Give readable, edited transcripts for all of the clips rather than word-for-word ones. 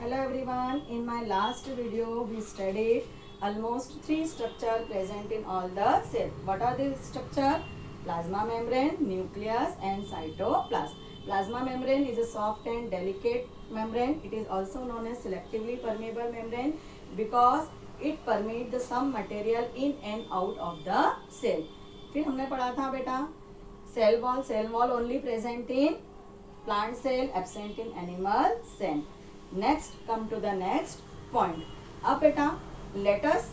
Hello everyone. In my last video, we studied almost three structures present in all the cell. What are these structure? Plasma membrane, nucleus, and cytoplasm. Plasma membrane is a soft and delicate membrane. It is also known as selectively permeable membrane because it permeates the some material in and out of the cell. फिर हमने पढ़ा था बेटा cell wall only present in plant cell, absent in animal cell. Next, come to the next point. अब बेटा let us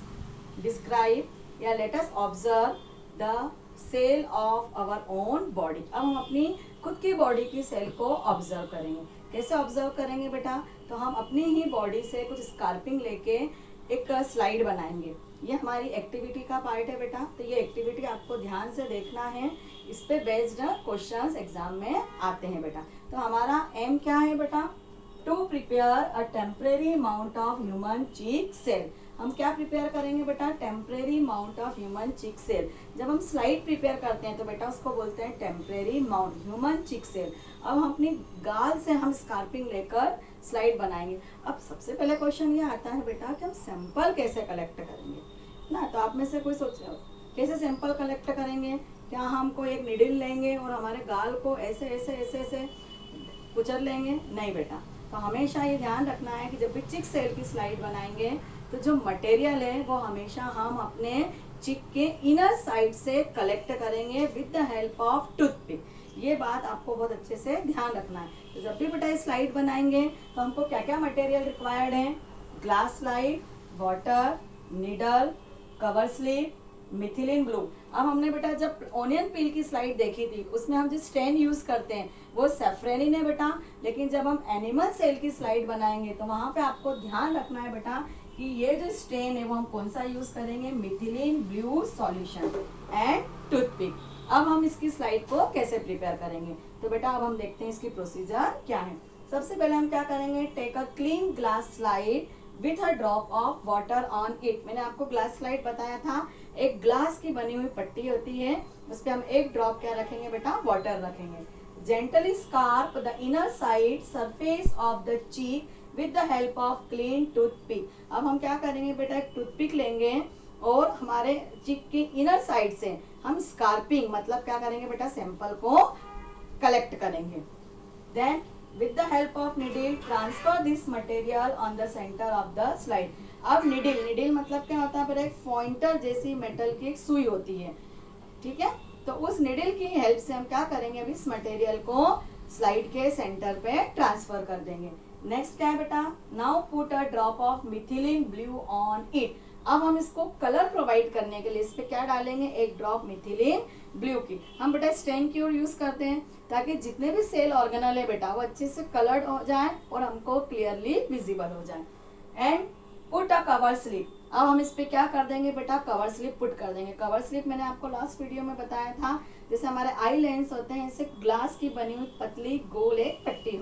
describe या let us observe the cell of our own body. अब हम अपनी खुद की बॉडी की सेल को ऑब्जर्व करेंगे. कैसे ऑब्जर्व करेंगे बेटा? तो हम अपनी ही बॉडी से कुछ स्कार्पिंग लेके एक स्लाइड बनाएंगे. ये हमारी एक्टिविटी का पार्ट है बेटा. तो ये एक्टिविटी आपको ध्यान से देखना है. इस पे बेस्ड क्वेश्चंस एग्जाम में आते हैं बेटा. तो हमारा एम क्या है बेटा? To prepare a temporary mount of human cheek cell. हम क्या प्रिपेयर करेंगे बेटा? Temporary mount of human cheek cell. जब हम स्लाइड प्रिपेयर करते हैं तो बेटा उसको बोलते हैं temporary mount human cheek cell. अब हम अपनी गाल से हम स्कार्पिंग लेकर स्लाइड बनाएंगे. अब सबसे पहले क्वेश्चन ये आता है बेटा कि हम सैंपल कैसे कलेक्ट करेंगे ना. तो आप में से कोई सोच कैसे सैंपल कलेक्ट करेंगे? क्या हम कोई एक निडिल लेंगे और हमारे गाल को ऐसे ऐसे ऐसे ऐसे कुचल लेंगे? नहीं बेटा. तो हमेशा ये ध्यान रखना है कि जब भी चिक सेल की स्लाइड बनाएंगे तो जो मटेरियल है वो हमेशा हम अपने चिक के इनर साइड से कलेक्ट करेंगे with the help of toothpick. ये बात आपको बहुत अच्छे से ध्यान रखना है. तो जब भी बेटा स्लाइड बनाएंगे तो हमको क्या क्या मटेरियल रिक्वायर्ड है? Glass slide, water, needle, cover slip, methylene blue. अब हमने बेटा जब ओनियन पील की स्लाइड देखी थी उसमें हम जो स्टेन यूज करते हैं वो सेफ्रेनिन है बेटा. लेकिन जब हम एनिमल सेल की स्लाइड बनाएंगे तो वहां पे आपको ध्यान रखना है बेटा कि ये जो स्टेन है वो हम कौन सा यूज करेंगे? Methylene blue solution and toothpick. अब हम इसकी स्लाइड को कैसे प्रिपेयर करेंगे? तो बेटा अब हम देखते हैं इसकी प्रोसीजर क्या है. सबसे पहले हम क्या करेंगे? Take a clean glass slide with a drop of water on it. मैंने आपको ग्लास स्लाइड बताया था. एक ग्लास की बनी हुई पट्टी होती है, उस पर हम एक ड्रॉप क्या रखेंगे बेटा? वाटर रखेंगे. Gently scrape the inner side surface of the cheek with the help of clean toothpick. अब हम क्या करेंगे बेटा? एक टूथपिक लेंगे और हमारे चीक की इनर साइड से हम स्कार्पिंग मतलब क्या करेंगे बेटा? सैंपल को कलेक्ट करेंगे. Then with the help of needle transfer this material on the center of the slide. अब निडिल मतलब क्या होता है? पर एक पॉइंटर जैसी मेटल की एक सुई होती है, ठीक है. तो उस निडिल की हेल्प से हम क्या करेंगे? अभी इस मटेरियल को स्लाइड के सेंटर पे ट्रांसफर कर देंगे. नेक्स्ट क्या है बेटा? Now put a drop of methylene blue on it. अब हम इसको कलर प्रोवाइड करने के लिए इस पे क्या डालेंगे? एक ड्रॉप मिथिलीन ब्लू की. हम बेटा स्टेन क्योर यूज करते हैं ताकि जितने भी सेल ऑर्गेनल है बेटा वो अच्छे से कलर्ड हो जाए और हमको क्लियरली विजिबल हो जाए. And put a cover slip. अब हम इस पे क्या कर देंगे बेटा? कवर स्लिप पुट कर देंगे. कवर स्लिप मैंने आपको लास्ट वीडियो में बताया था. जैसे हमारे आई लेंस होते हैं ऐसे ग्लास की बनी हुई पतली गोल एक पट्टी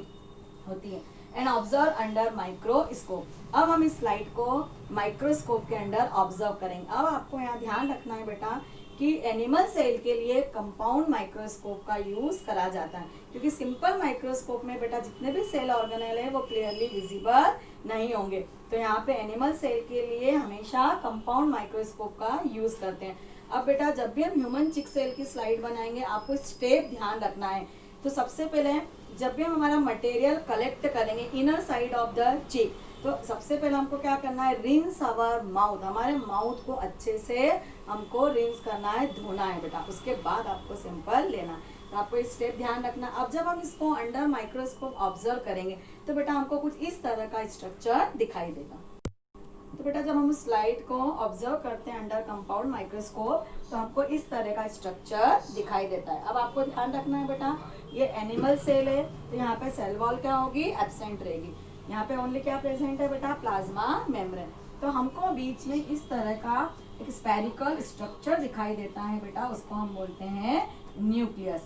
होती है. And observe under microscope. अब हम इस स्लाइड को माइक्रोस्कोप के अंडर ऑब्जर्व करेंगे. अब आपको यहाँ ध्यान रखना है बेटा कि एनिमल सेल के लिए कंपाउंड माइक्रोस्कोप का यूज करा जाता है क्योंकि सिंपल माइक्रोस्कोप में बेटा जितने भी सेल ऑर्गेनेल है वो क्लियरली विजिबल नहीं होंगे. तो यहाँ पे एनिमल सेल के लिए हमेशा कंपाउंड माइक्रोस्कोप का यूज करते हैं. अब बेटा जब भी हम ह्यूमन चिक सेल की स्लाइड बनाएंगे आपको स्टेप ध्यान रखना है. तो सबसे पहले जब भी हम हमारा मटेरियल कलेक्ट करेंगे inner side of the cheek तो सबसे पहले हमको क्या करना है? Rinse our mouth. हमारे माउथ को अच्छे से हमको रिंस करना है, धोना है बेटा. उसके बाद आपको सैंपल लेना है. तो आपको इस स्टेप ध्यान रखना. अब जब हम इसको अंडर माइक्रोस्कोप ऑब्जर्व करेंगे तो बेटा हमको कुछ इस तरह का स्ट्रक्चर दिखाई देगा. तो बेटा जब हम स्लाइड को ऑब्जर्व करते हैं अंडर कंपाउंड माइक्रोस्कोप तो हमको इस तरह का स्ट्रक्चर दिखाई देता है. अब आपको ध्यान रखना है बेटा ये एनिमल सेल है तो यहाँ पे सेल वॉल क्या होगी? एब्सेंट रहेगी. यहाँ पे ओनली क्या प्रेजेंट है बेटा? Plasma membrane. तो हमको बीच में इस तरह का एक स्फेरिकल स्ट्रक्चर दिखाई देता है बेटा, उसको हम बोलते हैं न्यूक्लियस.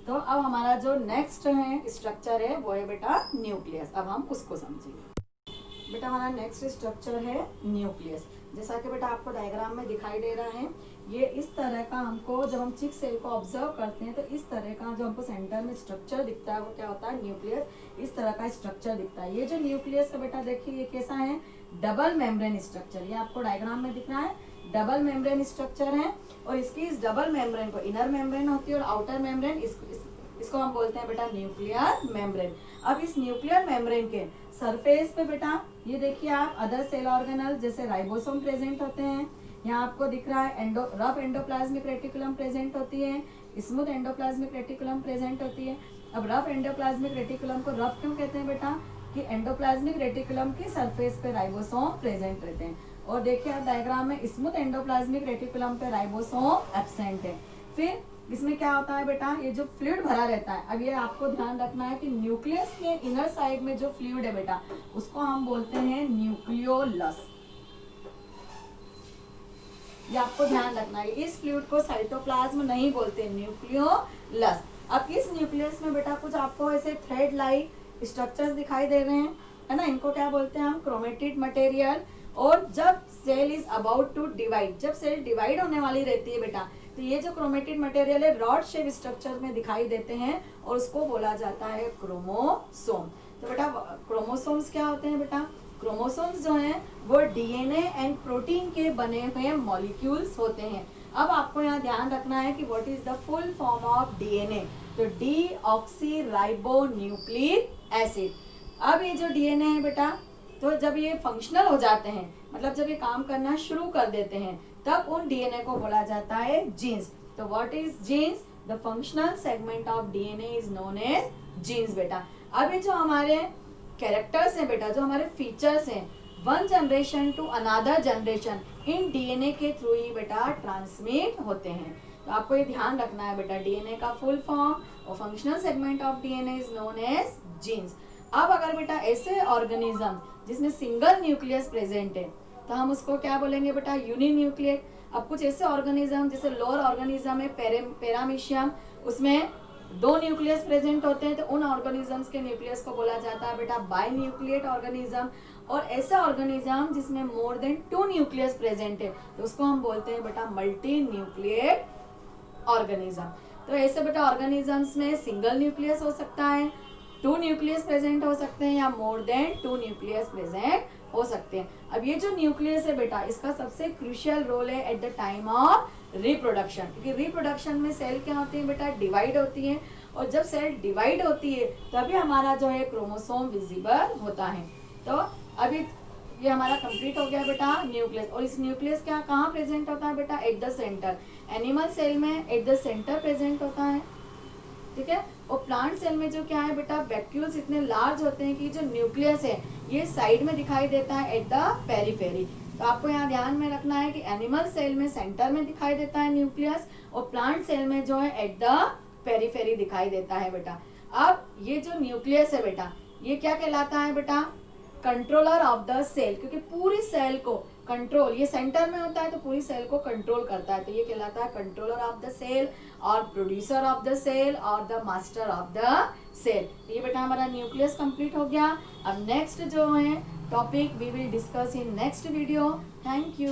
तो अब हमारा जो नेक्स्ट है स्ट्रक्चर है वो है बेटा न्यूक्लियस. अब हम उसको समझेंगे. बेटा हमारा नेक्स्ट स्ट्रक्चर है न्यूक्लियस। जैसा कि बेटा आपको डायग्राम में दिखाई दे रहा है, ये इस तरह का हमको, जब हम चिक सेल को ऑब्जर्व करते हैं तो इस तरह का जो हमको सेंटर में स्ट्रक्चर दिखता है वो क्या होता है, न्यूक्लियस। इस तरह का स्ट्रक्चर दिखता है। ये जो न्यूक्लियस है बेटा देखिए ये कैसा है, डबल मेम्ब्रेन स्ट्रक्चर। ये आपको डायग्राम में दिख रहा है, डबल मेम्ब्रेन स्ट्रक्चर है। और इसकी इस डबल मेम्ब्रेन को इनर मेम्ब्रेन होती है और आउटर मेम्ब्रेन, इसको हम बोलते हैं बेटा न्यूक्लियर मेम्ब्रेन। अब इस न्यूक्लियर मेम्ब्रेन के सरफेस पे बेटा ये देखिए आप अदर सेल ऑर्गेनल जैसे राइबोसोम प्रेजेंट होते हैं। यहाँ आपको दिख रहा है रफ एंडोप्लाज्मिक रेटिकुलम प्रेजेंट होती है, स्मूथ एंडोप्लाज्मिक रेटिकुलम प्रेजेंट होती है। अब रफ एंडोप्लाज्मिक रेटिकुलम को रफ क्यों कहते हैं बेटा, कि एंडोप्लाज्मिक रेटिकुलम के सरफेस पे राइबोसोम प्रेजेंट रहते हैं। और देखिए आप डायग्राम में स्मूथ एंडोप्लाज्मिक रेटिकुलम पे राइबोसोम एब्सेंट है। फिर इसमें क्या होता है बेटा, ये जो फ्लूइड भरा रहता है, अब ये आपको ध्यान रखना है कि न्यूक्लियस के इनर साइड में जो फ्लूइड है बेटा उसको हम बोलते हैं न्यूक्लियोलस। ये आपको ध्यान रखना है, इस फ्लूइड को साइटोप्लाज्म नहीं बोलते, न्यूक्लियोलस। अब इस न्यूक्लियस में बेटा कुछ आपको ऐसे थ्रेड लाइक स्ट्रक्चर्स दिखाई दे रहे हैं, है ना, इनको क्या बोलते हैं हम, क्रोमेटिड मटेरियल। और जब cell is about to divide, जब सेल डिवाइड होने वाली रहती है बेटा, तो ये जो क्रोमेटिड मटेरियल है रॉड शेप स्ट्रक्चर में दिखाई देते हैं और उसको बोला जाता है क्रोमोसोम। तो बेटा क्रोमोसोम्स क्या होते हैं बेटा, क्रोमोसोम्स जो हैं वो डीएनए एंड प्रोटीन के बने हुए मॉलिक्यूल्स होते हैं। अब आपको यहाँ ध्यान रखना है कि what is the full form of DNA, तो डीऑक्सी राइबो न्यूक्लिक एसिड। अब ये जो डीएनए है बेटा, तो जब ये फंक्शनल हो जाते हैं, मतलब जब ये काम करना शुरू कर देते हैं, तब उन डीएनए को बोला जाता है जीन्स। तो what is genes, the functional segment of DNA is known as genes बेटा। अब ये जो हमारे कैरेक्टर्स हैं बेटा, जो हमारे फीचर्स हैं, one generation to another generation in DNA के थ्रू ही बेटा ट्रांसमिट होते हैं। तो आपको ये ध्यान रखना है बेटा, डीएनए का फुल फॉर्म और functional segment of DNA is known as genes. अब अगर बेटा ऐसे ऑर्गेनिज्म जिसमें सिंगल न्यूक्लियस प्रेजेंट है तो हम उसको क्या बोलेंगे बेटा, यूनिन्यूक्लिएट। अब कुछ ऐसे ऑर्गेनिज्म जैसे लोअर ऑर्गेनिज्म है पैरामीशियम, उसमें 2 न्यूक्लियस प्रेजेंट होते हैं, तो उन ऑर्गेनिजम्स के न्यूक्लियस को बोला जाता है बेटा बाइन्यूक्लिएट ऑर्गेनिज्म। और ऐसा ऑर्गेनिज्म जिसमें मोर देन 2 न्यूक्लियस प्रेजेंट है तो उसको हम बोलते हैं बेटा मल्टी न्यूक्लिएट ऑर्गेनिज्म। तो ऐसे बेटा ऑर्गेनिजम्स में सिंगल न्यूक्लियस हो सकता है, 2 न्यूक्लियस प्रेजेंट हो सकते हैं, या मोर देन 2 न्यूक्लियस प्रेजेंट हो सकते हैं। अब ये जो न्यूक्लियस है बेटा, इसका सबसे क्रूशियल रोल है at the time of reproduction, क्योंकि रिप्रोडक्शन में सेल क्या होती है बेटा, डिवाइड होती है। और जब सेल डिवाइड होती है तभी हमारा जो है क्रोमोसोम विजिबल होता है। तो अभी ये हमारा कंप्लीट हो गया बेटा न्यूक्लियस। और इस न्यूक्लियस क्या कहाँ प्रेजेंट होता है बेटा, at the centre. Animal cell में एट द सेंटर प्रेजेंट होता है, ठीक है। और प्लांट सेल में जो क्या है बेटा, वैक्यूल्स इतने लार्ज होते हैं कि जो न्यूक्लियस है ये साइड में दिखाई देता है एट द पेरिफेरी। तो आपको यहाँ ध्यान में रखना है कि एनिमल सेल में सेंटर में दिखाई देता है न्यूक्लियस, और प्लांट सेल में जो है एट द पेरिफेरी दिखाई देता है बेटा। अब ये जो न्यूक्लियस है बेटा, ये क्या कहलाता है बेटा, कंट्रोलर ऑफ द सेल, क्योंकि पूरी सेल को कंट्रोल, ये सेंटर में होता है तो पूरी सेल को कंट्रोल करता है, तो ये कहलाता है कंट्रोलर ऑफ द सेल और प्रोड्यूसर ऑफ द सेल और the master of the cell. तो ये बेटा हमारा न्यूक्लियस कंप्लीट हो गया। अब नेक्स्ट जो है topic we will discuss in next video. Thank you.